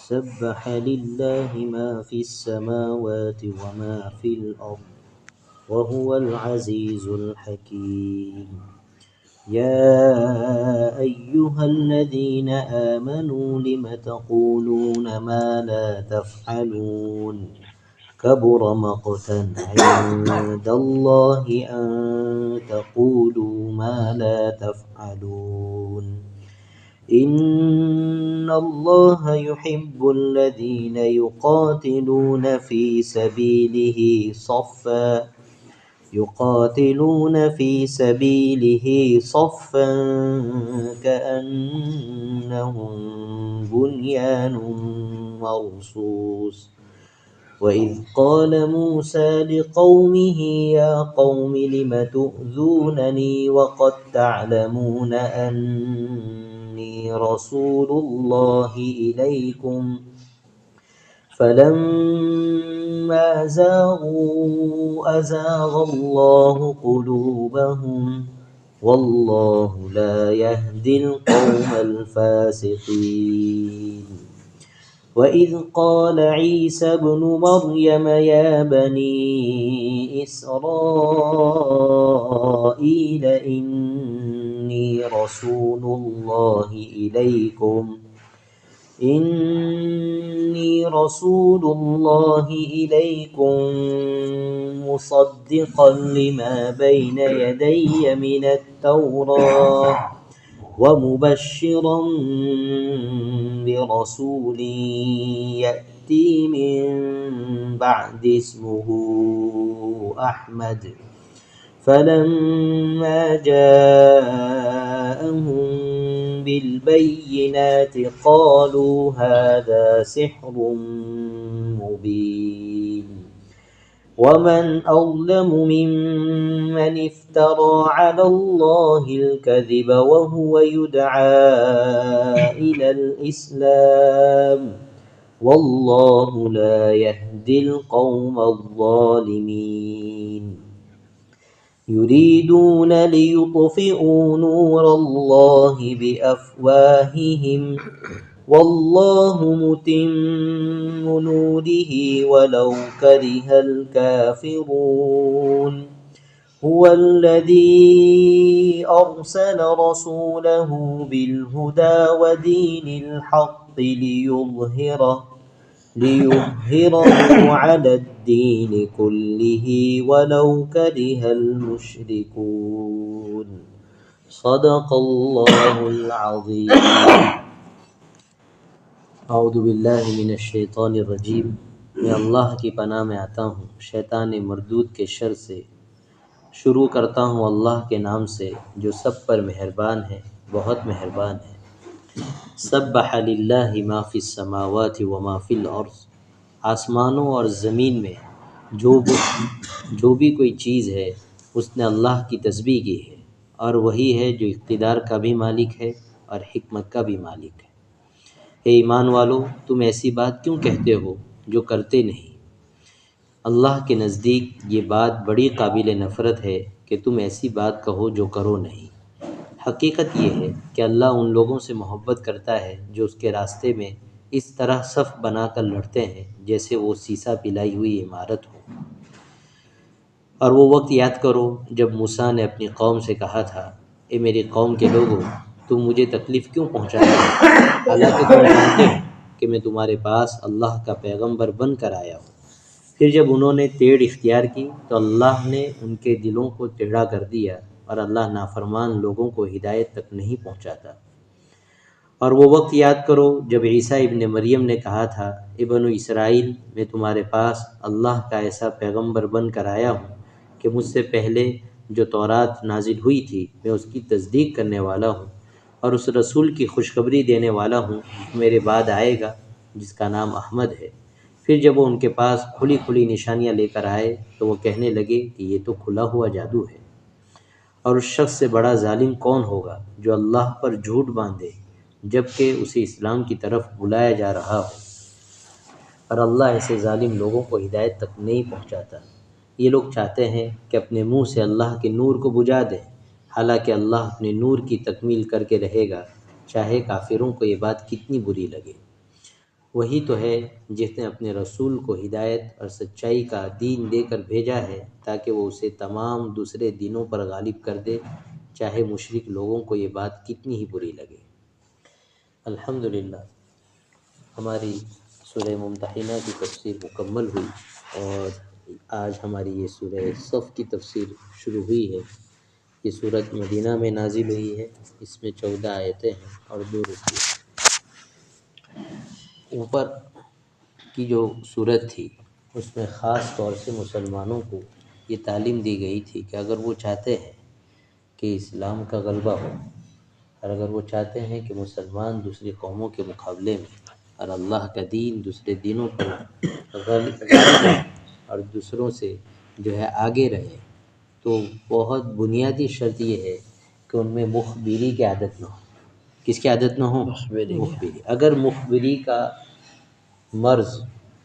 سبح لله ما في السماوات وما في الأرض وهو العزيز الحكيم. يا أيها الذين آمنوا لم تقولون ما لا تفعلون كبر مقتا عند الله أن تقولوا ما لا تفعلون. إن الله يحب الذين يقاتلون في سبيله صفا كأنهم بنيان مرصوص. وإذ قال موسى لقومه يا قوم لم تؤذونني وقد تعلمون أني رسول الله إليكم فلما زاغوا أزاغ الله قلوبهم والله لا يهدي القوم الفاسقين. وإذ قال عيسى ابن مريم يا بني إسرائيل إني رسول الله إليكم مصدقا لما بين يدي من التوراة ومبشرا برسول يأتي من بعد اسمه أحمد. فلما جاءهم بالبينات قالوا هذا سحر مبين. ومن أظلم ممن افترى على الله الكذب وهو يدعى إلى الإسلام والله لا يهدي القوم الظالمين. يريدون ليطفئوا نور الله بأفواههم والله متم نوره ولو كره الكافرون. هو الذي أرسل رسوله بالهدى ودين الحق ليظهره على الدين كله ولو كره المشركون. صدق الله العظيم. اعوذ باللہ من الشیطان الرجیم. میں اللہ کی پناہ میں آتا ہوں شیطان مردود کے شر سے. شروع کرتا ہوں اللہ کے نام سے جو سب پر مہربان ہے بہت مہربان ہے. سبح للہ ما فی السماوات وما فی الارض. آسمانوں اور زمین میں جو بھی کوئی چیز ہے اس نے اللہ کی تسبیح کی ہے اور وہی ہے جو اقتدار کا بھی مالک ہے اور حکمت کا بھی مالک ہے. اے ایمان والو، تم ایسی بات کیوں کہتے ہو جو کرتے نہیں؟ اللہ کے نزدیک یہ بات بڑی قابل نفرت ہے کہ تم ایسی بات کہو جو کرو نہیں. حقیقت یہ ہے کہ اللہ ان لوگوں سے محبت کرتا ہے جو اس کے راستے میں اس طرح صف بنا کر لڑتے ہیں جیسے وہ سیسا پلائی ہوئی عمارت ہو. اور وہ وقت یاد کرو جب موسیٰ نے اپنی قوم سے کہا تھا، اے میری قوم کے لوگوں، تم مجھے تکلیف کیوں پہنچاتے ہو حالانکہ تم جانتے ہو کہ میں تمہارے پاس اللہ کا پیغمبر بن کر آیا ہوں. پھر جب انہوں نے ٹیڑھ اختیار کی تو اللہ نے ان کے دلوں کو ٹیڑھا کر دیا اور اللہ نافرمان لوگوں کو ہدایت تک نہیں پہنچاتا. اور وہ وقت یاد کرو جب عیسیٰ ابن مریم نے کہا تھا، اے بنو اسرائیل، میں تمہارے پاس اللہ کا ایسا پیغمبر بن کر آیا ہوں کہ مجھ سے پہلے جو تورات نازل ہوئی تھی میں اس کی تصدیق کرنے والا ہوں اور اس رسول کی خوشخبری دینے والا ہوں جو میرے بعد آئے گا جس کا نام احمد ہے. پھر جب وہ ان کے پاس کھلی کھلی نشانیاں لے کر آئے تو وہ کہنے لگے کہ یہ تو کھلا ہوا جادو ہے. اور اس شخص سے بڑا ظالم کون ہوگا جو اللہ پر جھوٹ باندھے جبکہ اسے اسلام کی طرف بلایا جا رہا ہو. اور اللہ ایسے ظالم لوگوں کو ہدایت تک نہیں پہنچاتا. یہ لوگ چاہتے ہیں کہ اپنے منہ سے اللہ کے نور کو بجھا دیں، حالانکہ اللہ اپنے نور کی تکمیل کر کے رہے گا چاہے کافروں کو یہ بات کتنی بری لگے. وہی تو ہے جس نے اپنے رسول کو ہدایت اور سچائی کا دین دے کر بھیجا ہے تاکہ وہ اسے تمام دوسرے دینوں پر غالب کر دے، چاہے مشرک لوگوں کو یہ بات کتنی ہی بری لگے۔ الحمدللہ ہماری سورہ ممتحنہ کی تفسیر مکمل ہوئی، اور آج ہماری یہ سورہ صف کی تفسیر شروع ہوئی ہے۔ یہ سورت مدینہ میں نازل ہوئی ہے، اس میں 14 آیتیں ہیں اور 2 رکوع۔ اوپر کی جو صورت تھی اس میں خاص طور سے مسلمانوں کو یہ تعلیم دی گئی تھی کہ اگر وہ چاہتے ہیں کہ اسلام کا غلبہ ہو، اور اگر وہ چاہتے ہیں کہ مسلمان دوسری قوموں کے مقابلے میں اور اللہ کا دین دوسرے دینوں پر غالب رہے اور دوسروں سے جو ہے آگے رہے، تو بہت بنیادی شرط یہ ہے کہ ان میں مخبری کی عادت نہ ہو۔ کس کی عادت نہ ہو؟ مخبری۔ اگر مخبری کا مرض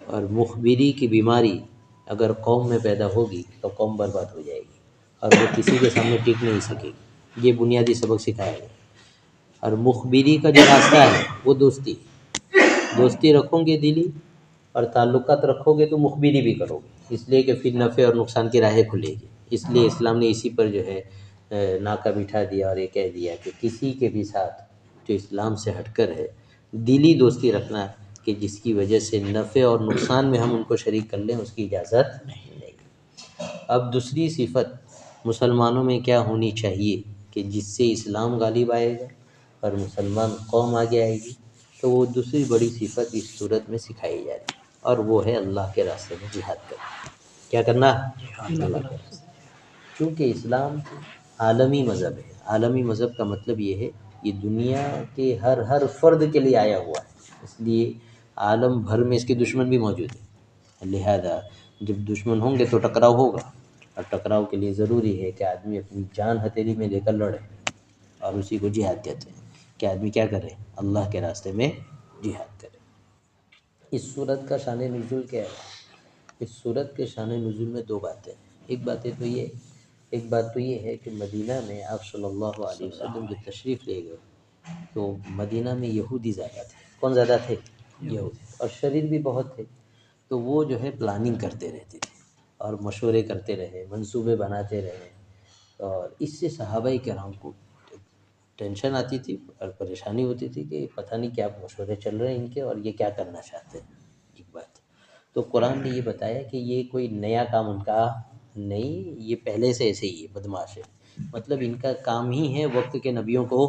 اور مخبری کی بیماری اگر قوم میں پیدا ہوگی تو قوم برباد ہو جائے گی اور وہ کسی کے سامنے ٹک نہیں سکے گی۔ یہ بنیادی سبق سکھایا گیا۔ اور مخبری کا جو راستہ ہے وہ دوستی رکھو گے دلی، اور تعلقات رکھو گے تو مخبری بھی کرو گے، اس لیے کہ پھر نفع اور نقصان کی راہیں کھلے گی۔ اس لیے اسلام نے اسی پر جو ہے ناکہ بٹھا دیا اور یہ کہہ دیا کہ کسی کے بھی ساتھ جو اسلام سے ہٹ کر ہے دلی دوستی رکھنا کہ جس کی وجہ سے نفع اور نقصان میں ہم ان کو شریک کر لیں، اس کی اجازت نہیں۔ اب دوسری صفت مسلمانوں میں کیا ہونی چاہیے کہ جس سے اسلام غالب آئے گا اور مسلمان قوم آگے آئے گی، تو وہ دوسری بڑی صفت اس صورت میں سکھائی جا رہی ہے، اور وہ ہے اللہ کے راستے میں جہاد کرنا۔ کیا کرنا؟ اللہ کے راستے۔ چونکہ اسلام عالمی مذہب ہے، عالمی مذہب کا مطلب یہ ہے یہ دنیا کے ہر فرد کے لیے آیا ہوا ہے، اس لیے عالم بھر میں اس کے دشمن بھی موجود ہیں، لہذا جب دشمن ہوں گے تو ٹکراؤ ہوگا، اور ٹکراؤ کے لیے ضروری ہے کہ آدمی اپنی جان ہتھیلی میں لے کر لڑے، اور اسی کو جہاد کہتے ہیں کہ آدمی کیا کرے؟ اللہ کے راستے میں جہاد کرے۔ اس صورت کا شان نزول کیا ہے؟ اس صورت کے شان نزول میں 2 باتیں ہیں۔ ایک بات تو یہ ہے کہ مدینہ میں آپ صلی اللہ علیہ وسلم جو تشریف لے گئے تو مدینہ میں یہودی زیادہ تھے۔ کون زیادہ تھے؟ یہودی، اور شریر بھی بہت تھے، تو وہ جو ہے پلاننگ کرتے رہتے تھے اور مشورے کرتے رہے، منصوبے بناتے رہے، اور اس سے صحابہ کرام کو ٹینشن آتی تھی اور پریشانی ہوتی تھی کہ پتہ نہیں کیا مشورے چل رہے ہیں ان کے، اور یہ کیا کرنا چاہتے ہیں۔ ایک بات تو قرآن نے یہ بتایا کہ یہ کوئی نیا کام ان کا نہیں، یہ پہلے سے ایسے ہی ہے، بدماش ہے، مطلب ان کا کام ہی ہے وقت کے نبیوں کو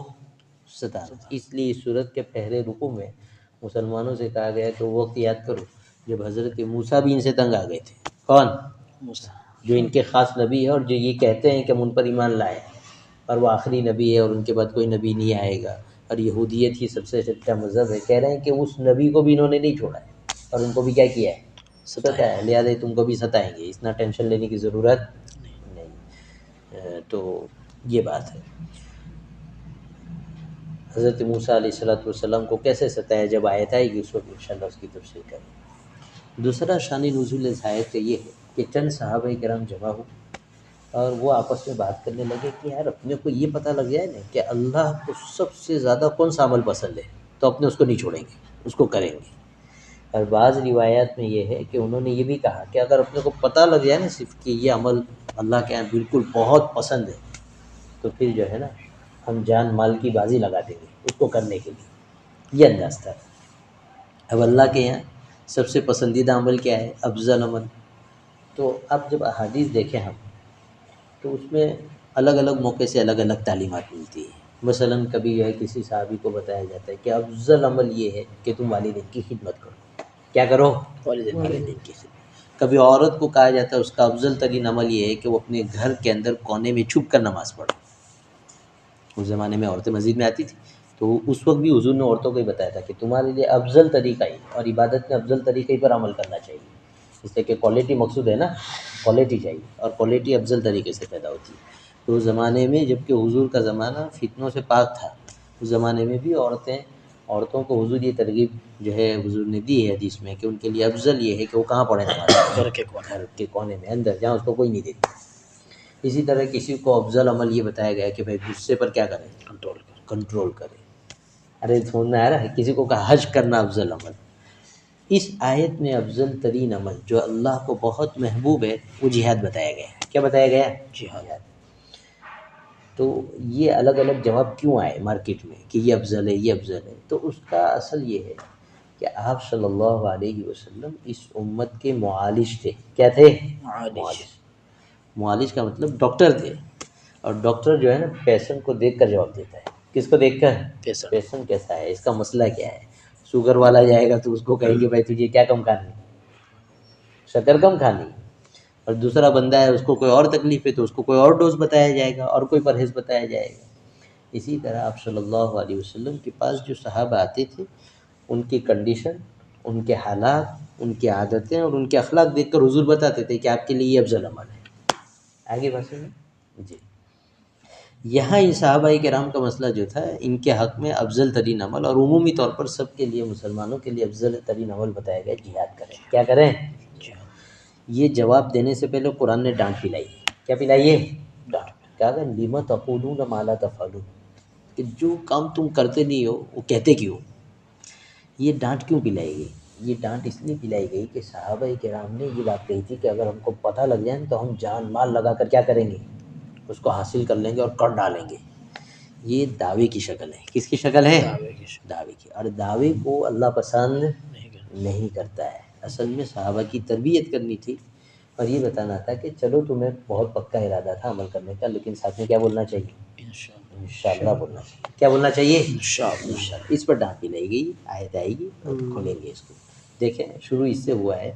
ستانا۔ اس لیے اس صورت کے پہلے رکوع میں مسلمانوں سے کہا گیا کہ وہ وقت یاد کرو جب حضرت موسیٰ بھی ان سے تنگ آ گئے تھے۔ کون؟ موسیٰ، جو ان کے خاص نبی ہے اور جو یہ کہتے ہیں کہ ہم ان پر ایمان لائے، اور وہ آخری نبی ہے اور ان کے بعد کوئی نبی نہیں آئے گا، اور یہودیت ہی سب سے سچا مذہب ہے۔ کہہ رہے ہیں کہ اس نبی کو بھی انہوں نے نہیں چھوڑا ہے اور ان کو بھی کیا کیا ہے؟ ستایا ہے، لہٰذا تم کو بھی ستائیں گے، اتنا ٹینشن لینے کی ضرورت نہیں۔ تو یہ بات ہے۔ حضرت موسیٰ علیہ السلام کو کیسے ستایا؟ جب آیت آئے گی اس وقت انشاءاللہ اس کی تفصیل کریں گے۔ دوسرا شان نزول اس آیت کا یہ ہے کہ چند صحابہ کرام جمع ہو اور وہ آپس میں بات کرنے لگے کہ یار اپنے کو یہ پتہ لگ جائے نا کہ اللہ کو سب سے زیادہ کون سا عمل پسند ہے، تو اپنے اس کو نہیں چھوڑیں گے، اس کو کریں گے۔ اور بعض روایات میں یہ ہے کہ انہوں نے یہ بھی کہا کہ اگر اپنے کو پتہ لگ جائے نا صرف کہ یہ عمل اللہ کے یہاں بالکل بہت پسند ہے، تو پھر جو ہے نا ہم جان مال کی بازی لگا دیں گے اس کو کرنے کے لیے۔ یہ انداز تھا۔ اب اللہ کے یہاں سب سے پسندیدہ عمل کیا ہے؟ افضل عمل۔ تو اب جب احادیث دیکھیں ہم تو اس میں الگ الگ موقع سے الگ الگ تعلیمات ملتی ہیں۔ مثلاً کبھی جو ہے کسی صحابی کو بتایا جاتا ہے کہ افضل عمل یہ ہے کہ تم والدین کی خدمت کرو۔ کیا کرو؟ والدین کی خدمت۔ کبھی عورت کو کہا جاتا ہے اس کا افضل ترین عمل یہ ہے کہ وہ اپنے گھر کے اندر کونے میں چھپ کر نماز پڑھے۔ اس زمانے میں عورتیں مسجد میں آتی تھی تو اس وقت بھی حضور نے عورتوں کو ہی بتایا تھا کہ تمہارے لیے افضل طریقہ ہی، اور عبادت میں افضل طریقے پر عمل کرنا چاہیے، اس لیے کہ کوالٹی مقصود ہے نا، کوالٹی چاہیے، اور کوالٹی افضل طریقے سے پیدا ہوتی ہے۔ تو اس زمانے میں جب کہ حضور کا زمانہ فتنوں سے پاک تھا، اس زمانے میں بھی عورتوں کو حضور یہ ترغیب جو ہے حضور نے دی ہے حدیث میں کہ ان کے لیے افضل یہ ہے کہ وہ کہاں پڑھیں نماز؟ گھر کے کونے میں اندر، جہاں اس کو کوئی نہیں دیکھتا۔ اسی طرح کسی کو افضل عمل یہ بتایا گیا کہ بھائی غصے پر کیا کریں؟ کنٹرول کریں۔ ارے سمجھ میں آ رہا ہے؟ کسی کو کہا حج کرنا افضل عمل، اس آیت میں افضل ترین عمل جو اللہ کو بہت محبوب ہے وہ جہاد بتایا گیا ہے۔ کیا بتایا گیا ہے؟ جہاد۔ تو یہ الگ الگ جواب کیوں آئے مارکیٹ میں کہ یہ افضل ہے یہ افضل ہے؟ تو اس کا اصل یہ ہے کہ آپ صلی اللہ علیہ وسلم اس امت کے معالج تھے۔ کیا تھے؟ معالج۔ معالج کا مطلب ڈاکٹر تھے، اور ڈاکٹر جو ہے نا پیشنٹ کو دیکھ کر جواب دیتا ہے۔ کس کو دیکھ کر؟ پیشنٹ کیسا ہے، اس کا مسئلہ کیا ہے۔ شوگر والا جائے گا تو اس کو کہیں گے بھائی تجھے کیا کم کھانی، شکر کم کھانی، اور دوسرا بندہ ہے اس کو کوئی اور تکلیف ہے تو اس کو کوئی اور ڈوز بتایا جائے گا اور کوئی پرہیز بتایا جائے گا۔ اسی طرح آپ صلی اللہ علیہ وسلم کے پاس جو صحابہ آتے تھے ان کی کنڈیشن، ان کے حالات، ان کی عادتیں اور ان کے اخلاق دیکھ کر حضور بتاتے تھے کہ آپ کے لیے یہ افضل عمل ہے۔ آگے بات سنیں جی۔ یہاں ان صحابہ کرام کا مسئلہ جو تھا ان کے حق میں افضل ترین عمل، اور عمومی طور پر سب کے لیے مسلمانوں کے لیے افضل ترین عمل بتایا گیا جہاد کریں۔ کیا کریں؟ یہ جواب دینے سے پہلے قرآن نے ڈانٹ پلائی۔ کیا پلائی ہے؟ ڈانٹ۔ کہا کہ لِمَ تَقُولُونَ مَا لَا تَفْعَلُونَ، کہ جو کام تم کرتے نہیں ہو وہ کہتے کیوں؟ یہ ڈانٹ کیوں پلائی گئی؟ یہ ڈانٹ اس لیے پلائی گئی کہ صحابہ کرام نے یہ بات کہی تھی کہ اگر ہم کو پتہ لگ جائے تو ہم جان مال لگا کر کیا کریں گے؟ اس کو حاصل کر لیں گے اور کر ڈالیں گے۔ یہ دعوے کی شکل ہے۔ کس کی شکل ہے؟ دعوے کی۔ اور دعوے کو اللہ پسند نہیں کرتا ہے۔ اصل میں صحابہ کی تربیت کرنی تھی اور یہ بتانا تھا کہ چلو تمہیں بہت پکا ارادہ تھا عمل کرنے کا، لیکن ساتھ میں کیا بولنا چاہیے؟ انشاءاللہ بولنا چاہیے۔ کیا بولنا چاہیے؟ انشاءاللہ۔ اس پر ڈانٹ پلائی گئی، آیت آئے گی اور کھولیں گے اس کو۔ دیکھیں شروع اس سے ہوا ہے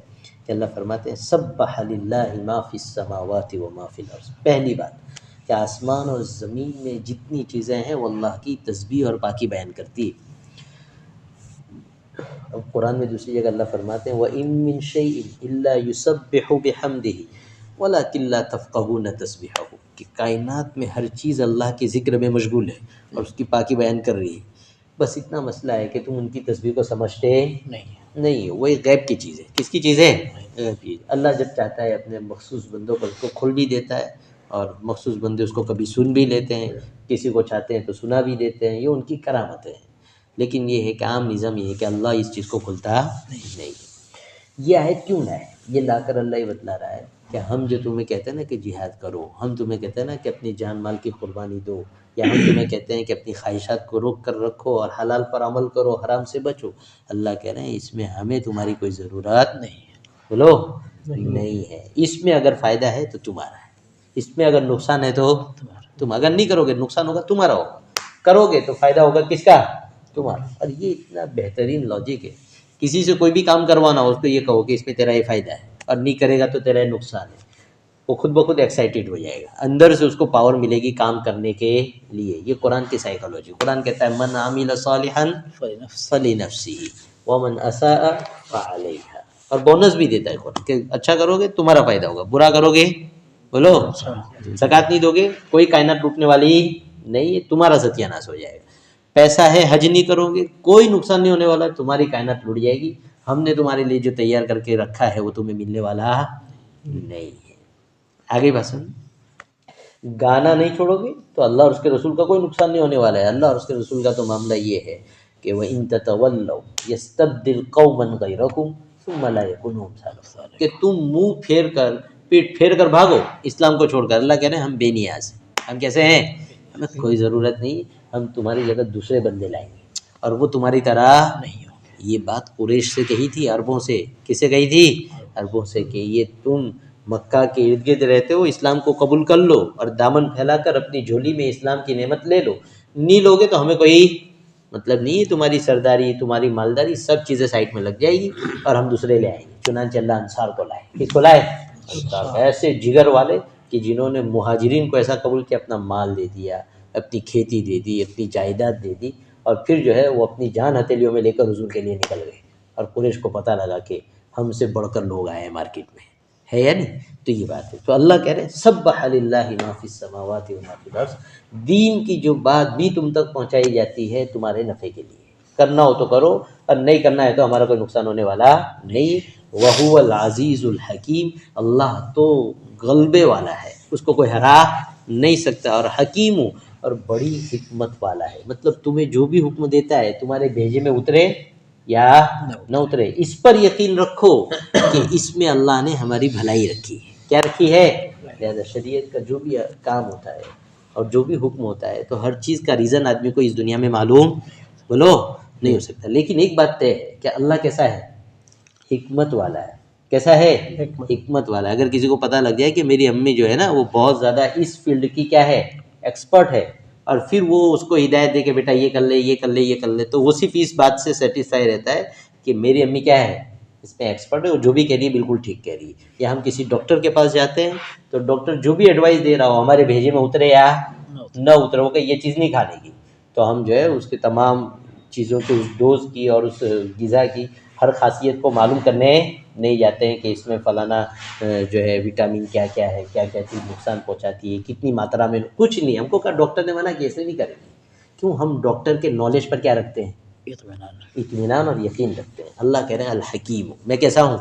کہ اللہ فرماتے ہیں سبح للہ ما فی السماوات و ما فی الارض۔ پہلی بات کہ آسمان اور زمین میں جتنی چیزیں ہیں وہ اللہ کی تسبیح اور پاکی بیان کرتی ہے۔ اب قرآن میں دوسری جگہ اللہ فرماتے ہیں وَإِن مِّن شَيْءٍ إِلَّا يُسَبِّحُ بِحَمْدِهِ وَلَٰكِن لَّا تَفْقَهُونَ تَسْبِيحَهُ، کہ کائنات میں ہر چیز اللہ کے ذکر میں مشغول ہے اور اس کی پاکی بیان کر رہی ہے، بس اتنا مسئلہ ہے کہ تم ان کی تسبیح کو سمجھتے نہیں، وہ ایک غیب کی چیز ہے۔ کس کی چیز ہے؟ غیب کی۔ اللہ جب چاہتا ہے اپنے مخصوص بندوں پر اس کو کھول بھی دیتا ہے، اور مخصوص بندے اس کو کبھی سن بھی لیتے ہیں، کسی کو چاہتے ہیں تو سنا بھی دیتے ہیں، یہ ان کی کرامتیں ہیں۔ لیکن یہ ہے کہ عام نظام یہ ہے کہ اللہ اس چیز کو کھلتا نہیں۔ یہ آیت کیوں لائے؟ یہ لا کر اللہ یہ بتلا رہا ہے کہ ہم جو تمہیں کہتے ہیں نا کہ جہاد کرو، ہم تمہیں کہتے ہیں نا کہ اپنی جان مال کی قربانی دو، یا ہم تمہیں کہتے ہیں کہ اپنی خواہشات کو روک کر رکھو اور حلال پر عمل کرو، حرام سے بچو، اللہ کہہ رہے ہیں اس میں ہمیں تمہاری کوئی ضرورت نہیں ہے۔ بولو نہیں ہے۔ اس میں اگر فائدہ ہے تو تمہارا ہے، اس میں اگر نقصان ہے تو تم اگر نہیں کرو گے نقصان ہوگا تمہارا ہوگا، کرو گے تو فائدہ ہوگا کس کا؟ تمہارا۔ اور یہ اتنا بہترین لاجک ہے، کسی سے کوئی بھی کام کروانا ہو اس کو یہ کہو کہ اس میں تیرا یہ فائدہ ہے، اور نہیں کرے گا تو تیرا یہ نقصان ہے، وہ خود بخود ایکسائٹیڈ ہو جائے گا، اندر سے اس کو پاور ملے گی کام کرنے کے لیے۔ یہ قرآن کی سائیکالوجی۔ قرآن کہتا ہے من عمل صالحا فلنفسہ ومن اساء فعلیہا، اور بونس بھی دیتا ہے قرآن کہ اچھا کرو گے تمہارا فائدہ ہوگا، برا کرو گے بولو زکوٰۃ نہیں دو گے کوئی کائنات لوٹنے والی نہیں ہے، تمہارا ستیہ ناش ہو جائے گا۔ پیسہ ہے حج نہیں کرو گے کوئی نقصان نہیں ہونے والا، تمہاری کائنات لٹ جائے گی، ہم نے تمہارے لیے جو تیار کر کے رکھا ہے وہ تمہیں ملنے والا نہیں ہے۔ آگے بات سن، گانا نہیں چھوڑو گے تو اللہ اور اس کے رسول کا کوئی نقصان نہیں ہونے والا ہے۔ اللہ اور اس کے رسول کا تو معاملہ یہ ہے کہ وَإِن تَتَوَلَّوْا يَسْتَبْدِلْ قَوْمًا غَيْرَكُمْ ثُمَّ لَا يَكُونُوا أَمْثَالَكُمْ، کہ تم منہ پھیر کر پیٹ پھیر کر بھاگو اسلام کو چھوڑ کر، اللہ کہہ رہے ہیں ہم بے نیاز ہیں، ہم کیسے ہیں؟ ہمیں کوئی ضرورت نہیں، ہم تمہاری جگہ دوسرے بندے لائیں گے اور وہ تمہاری طرح نہیں ہوں گے۔ یہ بات قریش سے کہی تھی، عربوں سے۔ کس سے کہی تھی؟ عربوں سے، کہ یہ تم مکہ کے ارد گرد رہتے ہو، اسلام کو قبول کر لو اور دامن پھیلا کر اپنی جھولی میں اسلام کی نعمت لے لو، نہیں لوگے تو ہمیں کوئی مطلب نہیں ہے، تمہاری سرداری تمہاری مالداری سب چیزیں سائٹ میں لگ جائے گی اور ہم دوسرے لے آئیں گے۔ چنانچہ اللہ انصار کو لائے۔ کس کو لائے؟ انصار، ایسے جگر والے کہ جنہوں نے مہاجرین کو ایسا قبول کیا اپنا مال دے دیا، اپنی کھیتی دے دی، اپنی جائیداد دے دی، اور پھر جو ہے وہ اپنی جان ہتھیلیوں میں لے کر حضور کے لیے نکل گئے، اور قریش کو پتہ لگا کہ ہم سے بڑھ کر لوگ آئے ہیں مارکیٹ میں، ہے یا نہیں؟ تو یہ بات ہے۔ تو اللہ کہہ رہے ہیں سبح للہ ما فی السماوات و ما فی الارض، دین کی جو بات بھی تم تک پہنچائی جاتی ہے تمہارے نفع کے لیے، کرنا ہو تو کرو اور نہیں کرنا ہے تو ہمارا کوئی نقصان ہونے والا نہیں۔ وَهُوَ الْعَزِيزُ الْحَكِيمُ، اللہ تو غلبے والا ہے، اس کو کوئی ہرا نہیں سکتا، اور حکیم اور بڑی حکمت والا ہے۔ مطلب تمہیں جو بھی حکم دیتا ہے تمہارے بھیجے میں اترے یا نہ اترے. اس پر یقین رکھو کہ اس میں اللہ نے ہماری بھلائی رکھی ہے. کیا رکھی ہے؟ لہذا شریعت کا جو بھی کام ہوتا ہے اور جو بھی حکم ہوتا ہے تو ہر چیز کا ریزن آدمی کو اس دنیا میں معلوم بولو نہیں ہو سکتا. لیکن ایک بات طے ہے کہ اللہ کیسا ہے؟ حکمت والا ہے. کیسا ہے؟ حکمت والا ہے. اگر کسی کو پتہ لگ جائے کہ میری امی جو ہے نا وہ بہت زیادہ اس فیلڈ کی کیا ہے، ایکسپرٹ ہے، اور پھر وہ اس کو ہدایت دے کہ بیٹا یہ کر لے، یہ کر لے، یہ کر لے، تو وہ صرف اس بات سے سیٹسفائی رہتا ہے کہ میری امی کیا ہے، اس میں ایکسپرٹ ہے، وہ جو بھی کہہ رہی ہے بالکل ٹھیک کہہ رہی ہے. یا ہم کسی ڈاکٹر کے پاس جاتے ہیں تو ڈاکٹر جو بھی ایڈوائس دے رہا ہو ہمارے بھیجے میں اترے یا نہ اترے، وہ کہ یہ چیز نہیں کھانے کی، تو ہم جو ہے اس کے تمام چیزوں کے اس ڈوز کی اور اس غذا کی ہر خاصیت کو معلوم کرنے نہیں جاتے ہیں کہ اس میں فلانا جو ہے وٹامن کیا کیا ہے، کیا کیا چیز نقصان پہنچاتی ہے، کتنی ماترا میں. کچھ نہیں، ہم کو کہا ڈاکٹر نے منع کیا، ایسے نہیں کریں گے. کیوں؟ ہم ڈاکٹر کے نالج پر کیا رکھتے ہیں؟ اطمینان اور یقین رکھتے ہیں. اللہ کہہ رہے ہیں الحکیم، میں کیسا ہوں؟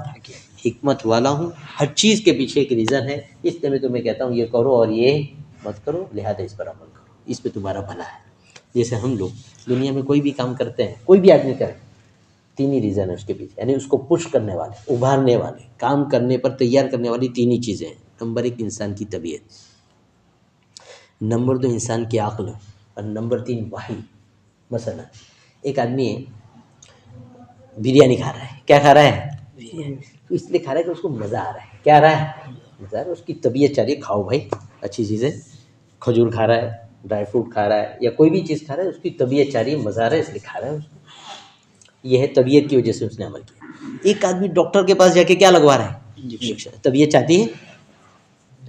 حکمت والا ہوں. ہر چیز کے پیچھے ایک ریزن ہے، اس لیے میں تمہیں کہتا ہوں یہ کرو اور یہ مت کرو، لہذا اس پر عمل کرو، اس پہ تمہارا بھلا ہے. جیسے ہم لوگ دنیا میں کوئی بھی کام کرتے ہیں، کوئی بھی آدمی کرے، تین ہی ریزن ہے اس کے پیچھے، یعنی اس کو پش کرنے والے، ابھارنے والے، کام کرنے پر تیار کرنے والی تین ہی چیزیں ہیں. نمبر 1 انسان کی طبیعت، نمبر 2 انسان کی عقل، اور نمبر 3 وحی. مثلا ایک آدمی ہے بریانی کھا رہا ہے. کیا کھا رہا ہے؟ تو اس لیے کھا رہا ہے کہ اس کو مزہ آ رہا ہے. کیا آ رہا ہے؟ مزہ آ رہا ہے. اس کی طبیعت چاہ رہی ہے کھاؤ بھائی اچھی چیزیں، کھجور کھا رہا ہے، ڈرائی فروٹ کھا رہا ہے، یا کوئی بھی چیز کھا رہا ہے، اس کی طبیعت چاہ رہی ہے، مزہ آ رہا ہے، اس لیے کھا رہا ہے. اس کو یہ ہے طبیعت کی وجہ سے اس نے عمل کیا. ایک آدمی ڈاکٹر کے پاس جا کے کیا لگوا رہا ہے؟ انجیکشن. طبیعت چاہتی ہے؟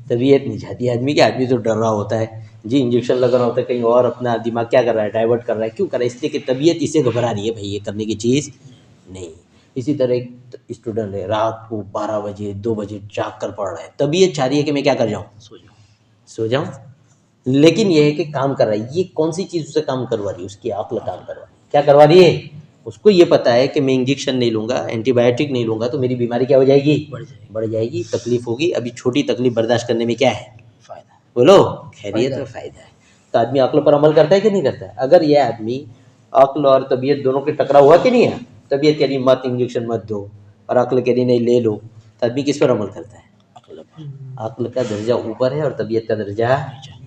طبیعت نہیں چاہتی. آدمی کہ آدمی تو ڈر رہا ہوتا ہے جی، انجیکشن لگ رہا ہوتا ہے، کہیں اور اپنا دماغ کیا کر رہا ہے، ڈائیورٹ کر رہا ہے. کیوں کر رہا ہے؟ اس لیے کہ طبیعت اسے گھبرا رہی ہے، بھائی یہ کرنے کی چیز نہیں. اسی طرح ایک اسٹوڈنٹ ہے رات کو 12 بجے 2 بجے جاگ کر پڑھ رہا ہے، طبیعت چاہ رہی ہے کہ میں کیا کر جاؤں، سو جاؤں، لیکن یہ ہے کہ کام کر رہا ہے. یہ کون سی چیز اسے کام کروا رہی ہے؟ اس کی عقل کام کروا رہی ہے. کیا کروا رہی ہے؟ اس کو یہ پتا ہے کہ میں انجیکشن نہیں لوں گا، اینٹی بایوٹک نہیں لوں گا تو میری بیماری کیا ہو جائے گی، بڑھ جائے گی، تکلیف ہوگی. ابھی چھوٹی تکلیف برداشت کرنے میں کیا ہے فائدہ، بولو خیریت اور فائدہ ہے. تو آدمی عقل پر عمل کرتا ہے کہ نہیں کرتا ہے؟ اگر یہ آدمی عقل اور طبیعت دونوں کے ٹکرا ہوا کہ نہیں ہے، طبیعت کہہ رہی مت انجیکشن مت دو اور عقل کہہ رہی نہیں لے لو، تو آدمی کس پر عمل کرتا ہے؟ عقل کا درجہ اوپر ہے اور طبیعت کا درجہ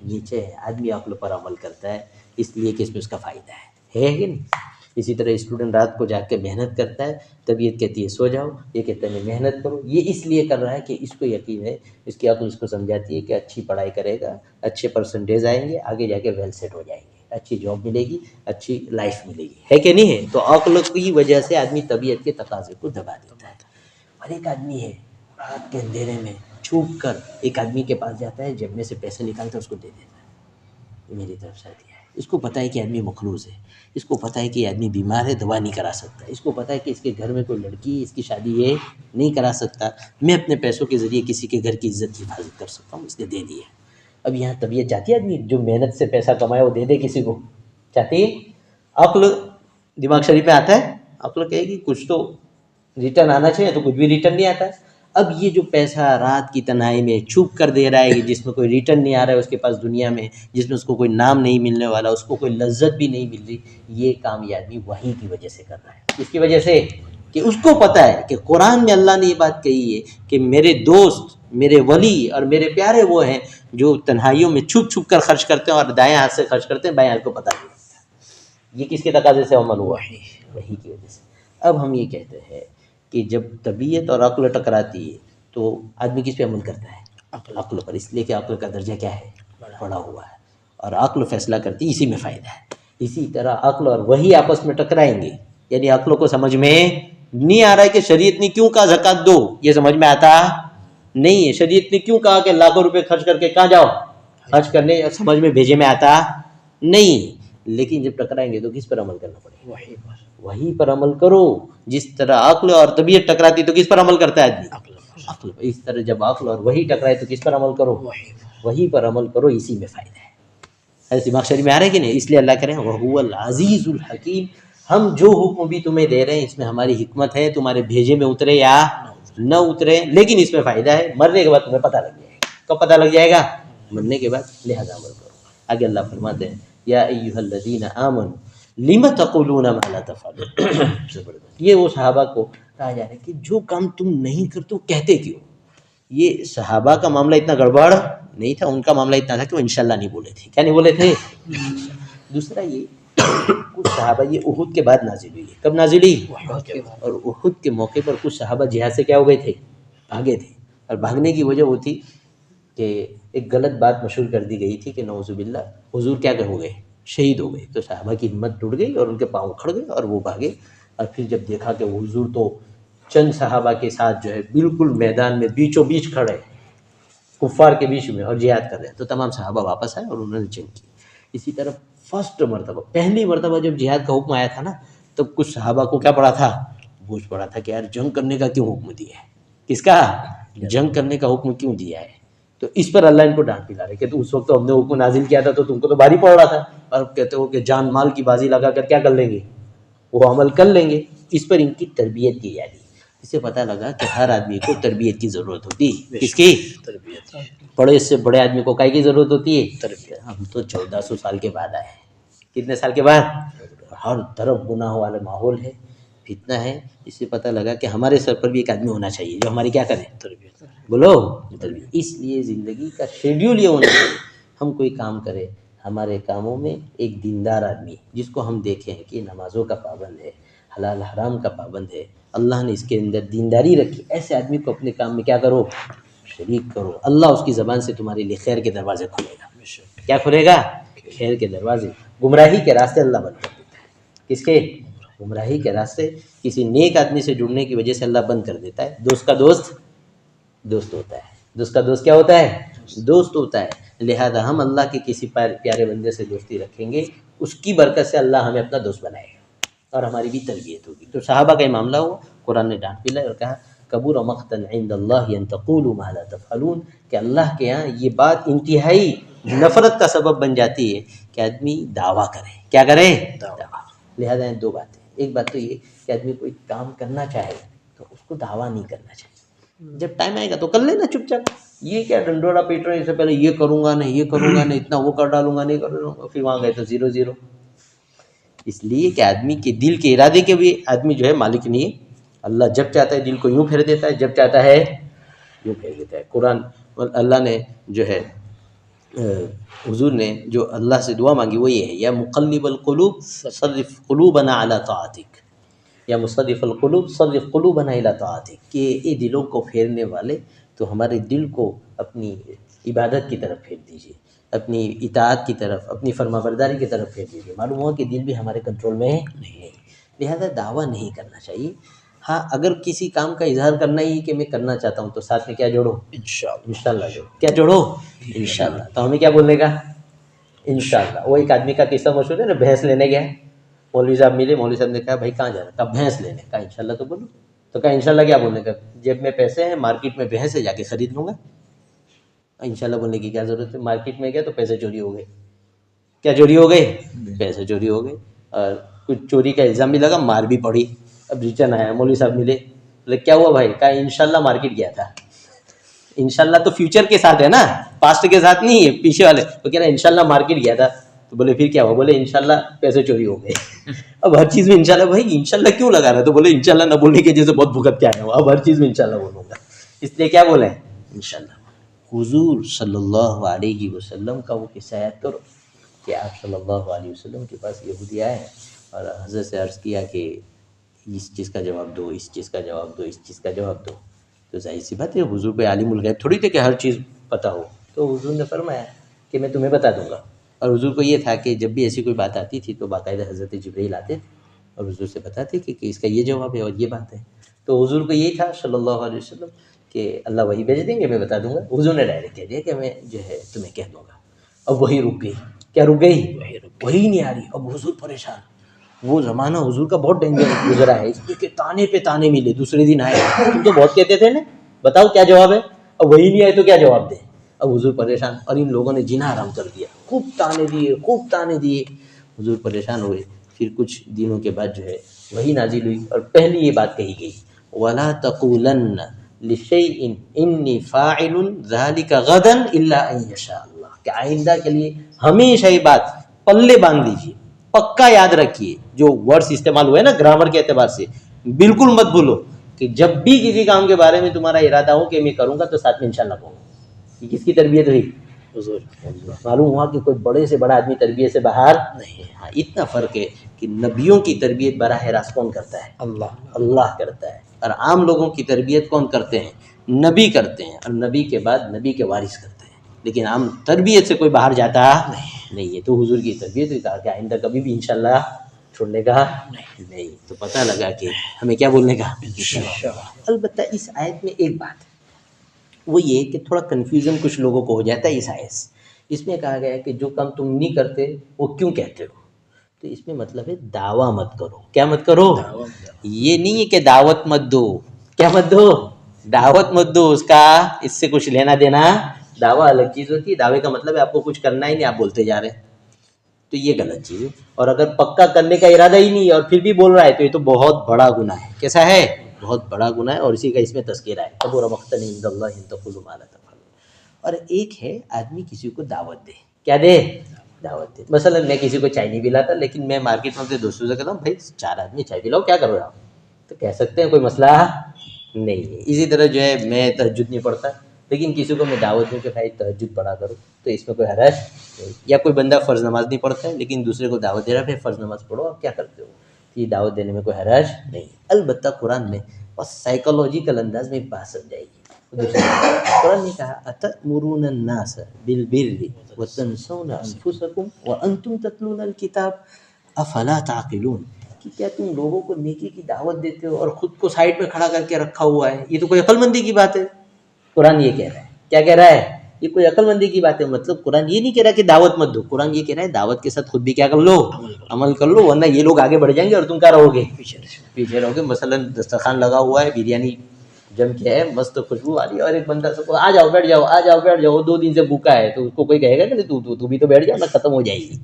نیچے ہے. آدمی عقل پر عمل کرتا ہے اس لیے کہ اس میں اس کا فائدہ ہے کہ نہیں. اسی طرح اسٹوڈنٹ رات کو جا کے محنت کرتا ہے، طبیعت کہتی ہے سو جاؤ، یہ کہتا ہے میں محنت کرو. یہ اس لیے کر رہا ہے کہ اس کو یقین ہے، اس کی عقل اس کو سمجھاتی ہے کہ اچھی پڑھائی کرے گا، اچھے پرسنٹیج آئیں گے، آگے جا کے ویل سیٹ ہو جائیں گے، اچھی جاب ملے گی، اچھی لائف ملے گی، ہے کہ نہیں ہے. تو عقل کی وجہ سے آدمی طبیعت کے تقاضے کو دبا دیتا ہے. اور ایک آدمی ہے رات کے اندھیرے میں چھپ کر ایک آدمی کے پاس جاتا ہے، جیب میں سے پیسے نکالتا ہے، اس کو دے دیتا ہے، میری طرف سے دیا ہے. اس کو پتہ ہے کہ آدمی مخلوص ہے، اس کو پتہ ہے کہ یہ آدمی بیمار ہے، دوا نہیں کرا سکتا، اس کو پتہ ہے کہ اس کے گھر میں کوئی لڑکی، اس کی شادی یہ نہیں کرا سکتا، میں اپنے پیسوں کے ذریعے کسی کے گھر کی عزت کی حفاظت کر سکتا ہوں، اس نے دے دیا. اب یہاں طبیعت چاہتی ہے آدمی جو محنت سے پیسہ کمائے وہ دے دے کسی کو، چاہتی ہے؟ عقل دماغ شریف میں آتا ہے، عقل کہے گی کچھ تو ریٹرن آنا چاہیے، تو کچھ بھی ریٹرن نہیں آتا ہے. اب یہ جو پیسہ رات کی تنہائی میں چھپ کر دے رہا ہے، جس میں کوئی ریٹرن نہیں آ رہا ہے اس کے پاس دنیا میں، جس میں اس کو کوئی نام نہیں ملنے والا، اس کو کوئی لذت بھی نہیں مل رہی، یہ کام یہ آدمی وحی کی وجہ سے کر رہا ہے. اس کی وجہ سے کہ اس کو پتہ ہے کہ قرآن میں اللہ نے یہ بات کہی ہے کہ میرے دوست، میرے ولی اور میرے پیارے وہ ہیں جو تنہائیوں میں چھپ چھپ کر خرچ کرتے ہیں اور دائیں ہاتھ سے خرچ کرتے ہیں، بائیں ہاتھ کو پتہ نہیں لگتا. یہ کس کے تقاضے سے عمل ہوا ہے؟ وحی کی وجہ سے. اب ہم یہ کہتے ہیں کہ جب طبیعت اور عقل ٹکراتی ہے تو آدمی کس پہ عمل کرتا ہے؟ عقل پر. اس لیے کہ عقل کا درجہ کیا ہے؟ بڑا ہوا ہے، اور عقل فیصلہ کرتی ہے، اسی میں فائدہ ہے. اسی طرح عقل اور وہی آپس میں ٹکرائیں گے، یعنی عقل کو سمجھ میں نہیں آ رہا ہے کہ شریعت نے کیوں کہا زکوٰۃ دو، یہ سمجھ میں آتا نہیں ہے. شریعت نے کیوں کہا کہ لاکھوں روپے خرچ کر کے کہاں جاؤ خرچ کرنے، سمجھ میں بھیجے میں آتا نہیں. لیکن جب ٹکرائیں گے تو کس پر عمل کرنا پڑے گا؟ وہی پر عمل کرو. جس طرح عقل اور طبیعت ٹکراتی تو کس پر عمل کرتا ہے آدمی؟ عقل. اس طرح جب عقل اور وہی ٹکرائے تو کس پر عمل کرو؟ وہی پر عمل کرو، اسی میں فائدہ ہے. ایسے دماغ شریف میں آ رہا ہے کہ نہیں؟ اس لیے اللہ کہہ رہے ہیں وَهُوَ الْعَزِيزُ الْحَكِيمُ. ہم جو حکم بھی تمہیں دے رہے ہیں اس میں ہماری حکمت ہے، تمہارے بھیجے میں اترے یا نہ اترے، لیکن اس میں فائدہ ہے. مرنے کے بعد تمہیں پتہ لگ جائے گا. کب پتہ لگ جائے گا؟ مرنے کے بعد. لہذا عمل کرو. آگے اللہ فرماتے ہیں یا ایھا الذین آمنوا لم تقولون ما لا تفعلون. یہ وہ صحابہ کو کہا جا رہا ہے کہ جو کام تم نہیں کرتے وہ کہتے کیوں. یہ صحابہ کا معاملہ اتنا گڑبڑ نہیں تھا، ان کا معاملہ اتنا تھا کہ وہ انشاءاللہ نہیں بولے تھے. کیا نہیں بولے تھے؟ دوسرا یہ کچھ صحابہ، یہ احد کے بعد نازل ہوئی. کب نازل ہوئی؟ اور احد کے موقع پر کچھ صحابہ جہاد سے کیا ہو گئے تھے؟ بھاگے تھے. اور بھاگنے کی وجہ وہ تھی کہ ایک غلط بات مشہور کر دی گئی تھی کہ نعوذ باللہ حضور کیا ہو گئے؟ شہید ہو گئے. تو صحابہ کی ہمت ٹوٹ گئی اور ان کے پاؤں کھڑ گئے اور وہ بھاگے. اور پھر جب دیکھا کہ حضور تو چند صحابہ کے ساتھ جو ہے بالکل میدان میں بیچوں بیچ کھڑے کفار کے بیچ میں اور جہاد کر رہے ہیں، تو تمام صحابہ واپس آئے اور انہوں نے جنگ کی. اسی طرح فرسٹ مرتبہ، پہلی مرتبہ جب جہاد کا حکم آیا تھا نا، تب کچھ صحابہ کو کیا پڑا تھا؟ بوجھ پڑا تھا کہ یار جنگ کرنے کا کیوں حکم دیا ہے؟ کس کا؟ جنگ کرنے کا حکم کیوں دیا ہے؟ تو اس پر اللہ ان کو ڈانٹ پلا رہے کہ تو اس وقت تو ہم نے حکم نازل کیا تھا تو تم کو تو بھاری پڑ رہا تھا، اور کہتے ہو کہ جان مال کی بازی لگا کر کیا کر لیں گے؟ وہ عمل کر لیں گے. اس پر ان کی تربیت کی جاتی. اس سے پتہ لگا کہ ہر آدمی کو تربیت کی ضرورت ہوتی. کس کی؟ تربیت. بڑے سے بڑے آدمی کو کائی کی ضرورت ہوتی ہے؟ تربیت. ہم تو 1400 سال کے بعد آئے ہیں. کتنے سال کے بعد؟ ہر طرف گناہ والا ماحول ہے، فتنہ ہے. اس سے پتہ لگا کہ ہمارے سر پر بھی ایک آدمی ہونا چاہیے جو ہماری کیا کرے؟ تربیت. بولو تربیت. اس لیے زندگی کا شیڈیول یہ ہونا چاہیے، ہم کوئی کام کرے ہمارے کاموں میں ایک دیندار آدمی جس کو ہم دیکھیں کہ نمازوں کا پابند ہے، حلال حرام کا پابند ہے، اللہ نے اس کے اندر دینداری رکھی، ایسے آدمی کو اپنے کام میں کیا کرو؟ شریک کرو. اللہ اس کی زبان سے تمہارے لیے خیر کے دروازے کھولے گا. کیا کھولے گا؟ خیر کے دروازے. گمراہی کے راستے اللہ بند کر دیتا ہے. کس کے؟ گمراہی کے راستے. کسی نیک آدمی سے جڑنے کی وجہ سے اللہ بند کر دیتا ہے. دوست کا دوست دوست ہوتا ہے. دوست کا دوست کیا ہوتا ہے؟ دوست ہوتا ہے. لہذا ہم اللہ کے کسی پیارے بندے سے دوستی رکھیں گے، اس کی برکت سے اللہ ہمیں اپنا دوست بنائے گا اور ہماری بھی تربیت ہوگی. تو صحابہ کا یہ معاملہ ہوا. قرآن نے ڈانٹ پلائی اور کہا کبر مقتا عند اللہ ان تقولوا ما لا تفعلون، کہ اللہ کے ہاں یہ بات انتہائی نفرت کا سبب بن جاتی ہے کہ آدمی دعویٰ کرے. کیا کرے؟ دعویٰ. لہذا دو باتیں. ایک بات تو یہ کہ آدمی کوئی کام کرنا چاہے تو اس کو دعویٰ نہیں کرنا چاہیے. جب ٹائم آئے گا تو کر لینا چپ چاپ. یہ کیا ڈنڈورا پیٹ رہے ہیں، اس سے پہلے یہ کروں گا نہیں، یہ کروں گا نہیں، اتنا وہ کر ڈالوں گا نہیں کروں گا، پھر وہاں گئے تو 0-0. اس لیے کہ آدمی کے دل کے ارادے کے بھی آدمی جو ہے مالک نہیں ہے. اللہ جب چاہتا ہے دل کو یوں پھیر دیتا ہے، جب چاہتا ہے یوں پھیر دیتا ہے. قرآن اللہ نے جو ہے حضور نے جو اللہ سے دعا مانگی وہ یہ ہے، یا مقلب القلوب صرف قلوبنا علی طاعتک، یا مصرف القلوب صرف قلوبنا الی طاعتک، کہ اے دلوں کو پھیرنے والے تو ہمارے دل کو اپنی عبادت کی طرف پھیر دیجیے، اپنی اطاعت کی طرف، اپنی فرما برداری کی طرف پھیر دیجیے. معلوم ہوا کہ دل بھی ہمارے کنٹرول میں نہیں ہے. لہذا دعویٰ نہیں کرنا چاہیے. ہاں اگر کسی کام کا اظہار کرنا ہی کہ میں کرنا چاہتا ہوں تو ساتھ میں کیا جوڑو؟ انشاءاللہ جوڑو. کیا جوڑو؟ انشاءاللہ. تو ہمیں کیا بولنے کا؟ انشاءاللہ. وہ ایک آدمی کا قصہ مشہور ہے نا، بھینس لینے گیا، مولوی صاحب ملے، مولوی صاحب نے کہا بھائی کہاں جا رہا؟ کہا بھینس لینے. کہا انشاءاللہ تو بولو. تو کہا انشاءاللہ کیا بولنے کا؟ جیب میں پیسے ہیں، مارکیٹ میں بھینس ہے، جا کے خرید لوں گا. انشاءاللہ بولنے کی کیا ضرورت ہے؟ مارکیٹ میں گیا تو پیسے چوری ہو گئے. کیا چوری ہو گئے؟ پیسے چوری ہو گئے. اور کچھ چوری کا الزام بھی لگا، مار بھی پڑی. اب ریٹرن آیا، مولوی صاحب ملے، بولے کیا ہوا بھائی؟ کہا انشاءاللہ مارکیٹ گیا تھا. انشاءاللہ تو فیوچر کے ساتھ ہے نا، پاسٹ کے ساتھ نہیں ہے. پیچھے والے وہ کہہ رہے ہیں انشاءاللہ مارکیٹ گیا تھا. تو بولے پھر کیا ہوا؟ بولے انشاءاللہ پیسے چوری ہو گئے. اب ہر چیز میں انشاءاللہ. بھائی انشاءاللہ کیوں لگا رہا ہے؟ تو بولے انشاءاللہ نہ بولنے کی وجہ سے بہت بھگت کے آیا ہوں، اب ہر چیز میں انشاءاللہ بولوں گا. اس لیے کیا بولیں؟ انشاءاللہ. حضور صلی اللہ علیہ وسلم کا وہ قصہ یاد کرو کہ آپ صلی اللہ علیہ وسلم کے پاس یہودی آئے اور حضرت سے عرض کیا کہ اس چیز کا جواب دو، اس چیز کا جواب دو، اس چیز کا جواب دو. تو ظاہر سی بات ہے حضور پہ عالم الغیب تھوڑی تھے کہ ہر چیز پتہ ہو. تو حضور نے فرمایا کہ میں تمہیں بتا دوں گا. اور حضور کو یہ تھا کہ جب بھی ایسی کوئی بات آتی تھی تو باقاعدہ حضرت جبرائیل آتے اور حضور سے بتاتے کہ اس کا یہ جواب ہے اور یہ بات ہے. تو حضور کو یہی تھا صلی اللہ علیہ وسلم کہ اللہ وہی بھیج دیں گے، میں بتا دوں گا. حضور نے ڈائریکٹ کہہ دیا کہ میں جو ہے تمہیں کہہ دوں گا. اب وہی رک گئی. کیا رک گئی؟ وہی نہیں آ رہی. اب حضور پریشان. وہ زمانہ حضور کا بہت ڈینجر گزرا ہے، اس لیے کہ تانے پہ تانے ملے. دوسرے دن آئے، تم تو بہت کہتے تھے نا، بتاؤ کیا جواب ہے. اب وہی نہیں آئے تو کیا جواب دیں. اب حضور پریشان، اور ان لوگوں نے جینا حرام کر دیا. خوب تانے دیے، خوب تانے دیے. حضور پریشان ہوئے. پھر کچھ دنوں کے بعد جو ہے وہی نازل ہوئی اور پہلی یہ بات کہی گئی، وَلَا تَقُولَنَّ لِشَيْءٍ إِنِّي فَاعِلٌ ذَلِكَ غَدًا إِلَّا أَن يَشَاءَ اللَّهُ، کہ آئندہ کے لیے ہمیشہ یہ بات پلے باندھ لیجیے پکا یاد رکھیے جو ورڈز استعمال ہوئے نا گرامر کے اعتبار سے، بالکل مت بھولو کہ جب بھی کسی کام کے بارے میں تمہارا ارادہ ہو کہ میں کروں گا تو ساتھ میں انشاءاللہ کہوں گا۔ یہ کس کی تربیت ہوئی؟ حضور۔ معلوم ہوا کہ کوئی بڑے سے بڑا آدمی تربیت سے باہر نہیں۔ ہاں اتنا فرق ہے کہ نبیوں کی تربیت براہ راست کون کرتا ہے؟ اللہ کرتا ہے، اور عام لوگوں کی تربیت کون کرتے ہیں؟ نبی کرتے ہیں، اور نبی کے بعد نبی کے وارث کرتے ہیں، لیکن عام تربیت سے کوئی باہر جاتا نہیں ہے۔ تو حضور کی تربیت ہوئی، کہا کہ آئندہ کبھی بھی انشاءاللہ چھوڑنے کا نہیں۔ تو پتہ لگا کہ ہمیں کیا بولنے کا انشاءاللہ۔ البتہ اس آیت میں ایک بات ہے، وہ یہ کہ تھوڑا کنفیوژن کچھ لوگوں کو ہو جاتا ہے اس آیت سے۔ اس میں کہا گیا ہے کہ جو کام تم نہیں کرتے وہ کیوں کہتے ہو؟ تو اس میں مطلب ہے دعویٰ مت کرو۔ کیا مت کرو؟ یہ نہیں ہے کہ دعوت مت دو۔ کیا مت دو؟ دعوت مت دو، اس کا اس سے کچھ لینا دینا۔ دعویٰ الگ چیز ہوتی ہے، دعوے کا مطلب ہے آپ کو کچھ کرنا ہی نہیں، آپ بولتے جا رہے ہیں، تو یہ غلط چیز ہے۔ اور اگر پکا کرنے کا ارادہ ہی نہیں ہے اور پھر بھی بول رہا ہے تو یہ تو بہت بڑا گناہ ہے۔ کیسا ہے؟ بہت بڑا گناہ ہے، اور اسی کا اس میں تذکرہ ہے، کبر مقتا عند اللہ ان تقولوا ما لا تفعلون۔ اور ایک ہے آدمی کسی کو دعوت دے، کیا دے؟ دعوت دے۔ مثلا میں کسی کو چائے نہیں پلاتا، لیکن میں مارکیٹ میں اپنے دوستوں سے کہتا ہوں بھائی 4 آدمی چائے پلاؤ، کیا کرو آپ؟ تو کہہ سکتے ہیں کوئی مسئلہ نہیں ہے۔ اسی طرح جو ہے میں تہجد نہیں پڑھتا، لیکن کسی کو میں دعوت دوں کہ بھائی تہجد پڑھا کرو، تو اس میں کوئی حرج نہیں۔ یا کوئی بندہ فرض نماز نہیں پڑھتا ہے لیکن دوسرے کو دعوت دے رہا ہے بھائی فرض نماز پڑھو، آپ کیا کرتے ہو؟ تو یہ دعوت دینے میں کوئی حرج نہیں۔ البتہ قرآن میں اور سائیکولوجیکل انداز میں ایک بات سمجھائی گئی۔ قرآن نے کہا اتأمرون الناس بالبر وتنسون انفسکم وانتم تتلون الکتاب افلا تعقلون، کہ کیا تم لوگوں کو نیکی کی دعوت دیتے ہو اور خود کو سائڈ میں کھڑا کر کے رکھا ہوا ہے؟ یہ تو کوئی عقل مندی کی بات ہے۔ قرآن یہ کہہ رہا ہے، کیا کہہ رہا ہے؟ یہ کوئی عقل مندی کی بات ہے۔ مطلب قرآن یہ نہیں کہہ رہا کہ دعوت مت دو، قرآن یہ کہہ رہا ہے دعوت کے ساتھ خود بھی کیا کر لو؟ عمل کر لو، ورنہ یہ لوگ آگے بڑھ جائیں گے اور تم کیا رہو گے؟ پیچھے رہو گے۔ مثلا دسترخوان لگا ہوا ہے، بریانی جم کے ہے، مست خوشبو آ رہی ہے، اور ایک بندہ سب کو آ جاؤ بیٹھ جاؤ، آ جاؤ بیٹھ جاؤ، 2 دن سے بھوکا ہے، تو اس کو کوئی کہے گا کہ تو بھی تو بیٹھ جاؤ، نہ ختم ہو جائے گی۔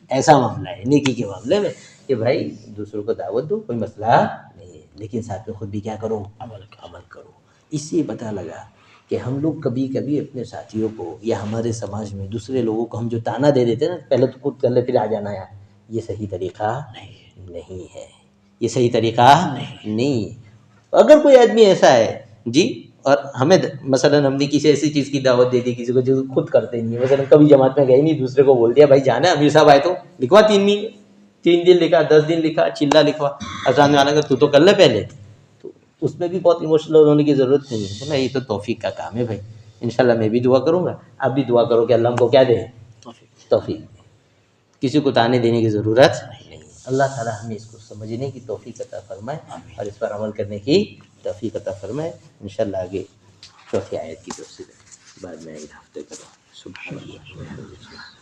ایسا معاملہ ہے نیکی کے معاملے میں کہ بھائی دوسروں کو دعوت دو، کوئی مسئلہ نہیں ہے، لیکن ساتھ میں خود بھی کیا کرو؟ عمل کرو۔ اس سے پتہ لگا کہ ہم لوگ کبھی کبھی اپنے ساتھیوں کو یا ہمارے سماج میں دوسرے لوگوں کو ہم جو تانا دے دیتے ہیں نا، پہلے تو خود کر لے پھر آ جانا ہے، یہ صحیح طریقہ نہیں ہے، یہ صحیح طریقہ نہیں۔ اگر کوئی آدمی ایسا ہے جی، اور ہمیں مثلا ہم نے کسی ایسی چیز کی دعوت دے دی کسی کو جو خود کرتے نہیں، مثلا کبھی جماعت میں گئے نہیں، دوسرے کو بول دیا بھائی جانا ہے امیر صاحب آئے تو لکھوا 3 دن لکھا، 10 دن لکھا، چلا لکھوا، آسان میں آنا کر تو کر لے پہلے، تو اس میں بھی بہت ایموشنل ہونے کی ضرورت نہیں ہے نا، یہ تو توفیق کا کام ہے بھائی۔ انشاءاللہ میں بھی دعا کروں گا، آپ بھی دعا کرو کہ اللہ ہم کو کیا دے؟ توفیق دے۔ کسی کو تانے دینے کی ضرورت نہیں۔ اللہ تعالیٰ ہمیں اس کو سمجھنے کی توفیق عطا فرمائے اور اس پر عمل کرنے کی توفیق عطا فرمائے۔ انشاءاللہ آگے 4 آیت کی تفسیر بعد میں ایک ہفتے کروں۔ سبحان اللہ۔